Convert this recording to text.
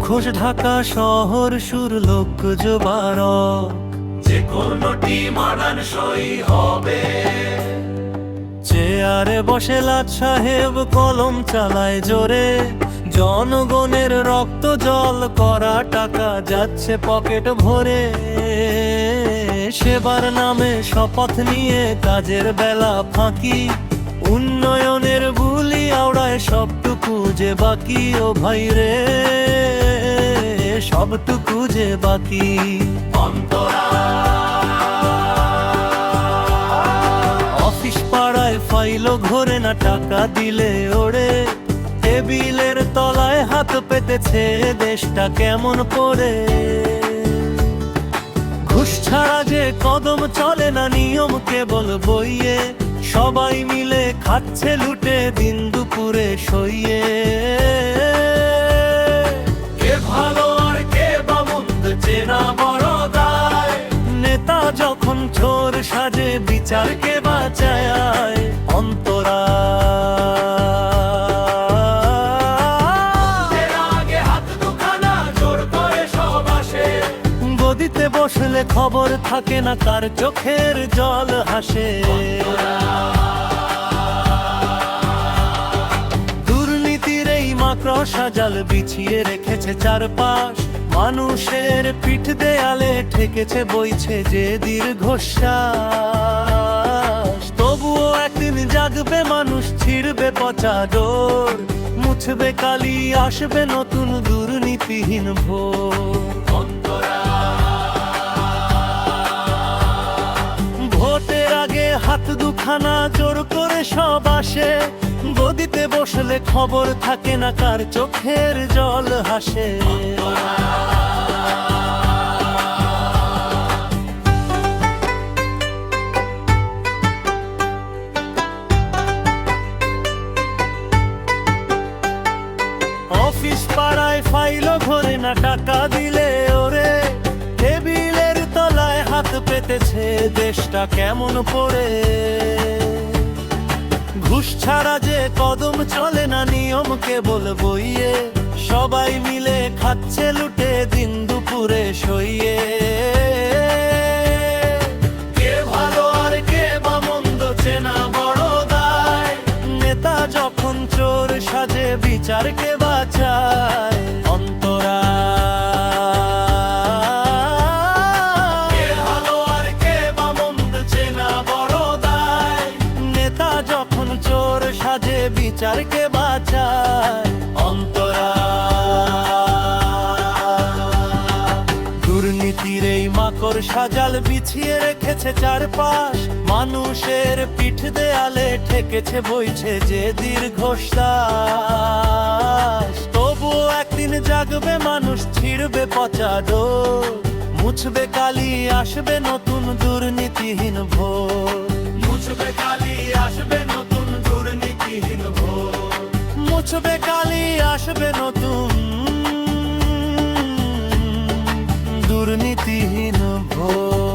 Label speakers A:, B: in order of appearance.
A: মুখোশ ঢাকা শহর সুর লোক জোবারক,
B: যে কোনটি মানানসই হবে।
A: চেয়ারে বসে লাট সাহেব কলম চালায় জোরে, জনগণের রক্ত জল করা টাকা যাচ্ছে পকেট ভরে। সেবার নামে শপথ নিয়ে কাজের বেলা ফাঁকি, উন্নয়নের বুলি আওড়ায় সবটুকু যে বাকি। ও ভাই রে, সবটুকু যে বাকি।
B: অন্তরা
A: অফিস পাড়ায় ফাইলও ঘোরে না, টাকা দিলে ওড়ে। টেবিলের তলায় হাত পেতেছে দেশটা কেমন করে। ঘুষ ছাড়া যে কদম চলে না, নিয়ম কেবল বইয়ে। সবাই মিলে খাচ্ছে লুটে দিন দুপুরে সইয়ে।
B: কে ভালো আর কে বা মন্দ চেনা বড় দায়।
A: নেতা যখন চোর সাজে বিচার কে বাঁচায়। অন্তরা
B: এর আগে হাত দুখানা জোর করে সব আসে।
A: গদিতে বসলে খবর থাকে না, কার চোখের জল হাসে। দুর্নীতির এই মাকড়সা জাল বিছিয়ে রেখেছে চারপাশ। মানুষের পিঠ দেয়ালে ঠেকেছে বইছে যে দীর্ঘশ্বাস। তবুও একদিন জাগবে মানুষ, ছিড়বে পচা ডোর। মুছবে কালি, আসবে নতুন দুর্নীতিহীন ভোর।
B: অন্তরা
A: ভোটের আগে হাত দুখানা জোর করে সব আসে। গদিতে বসলে খবর থাকে না, কার চোখের জল হাসে। অফিস পাড়ায় ফাইলও ঘোরে না, টাকা দিলে ওরে। টেবিলের তলায় হাত পেতেছে দেশটা কেমন পড়ে। ঘুষ ছাড়া যে কদম চলে না, নিয়ম কেবল বইয়ে। সবাই মিলে খাচ্ছে লুটে দিন দুপুরে সইয়ে।
B: কে ভালো আর কে বা মন্দ চেনা বড় দায়।
A: নেতা যখন চোর সাজে বিচার কে বাঁচায়। অন্তরা
B: কে ভালো আর কে বা মন্দ চেনা বড় দায়।
A: নেতা যখন চোর সাজে বিচার কে বাঁচায়। অন্তরা দুর্নীতির এই মাকড় সাজাল বিছিয়ে রেখেছে চারপাশ। মানুষের পিঠ দেয়ালে ঠেকেছে বইছে যে দীর্ঘশ্বাস। তবুও একদিন জাগবে মানুষ, ছিড়বে পচা ডোর। মুছবে কালি, আসবে নতুন দুর্নীতিহীন ভোর।
B: মুছবে কালি, আসবে নতুন দুর্নীতিহীন ভোর।
A: মুছবে কালি, আসবে নতুন দুর্নীতিহীন ভোর।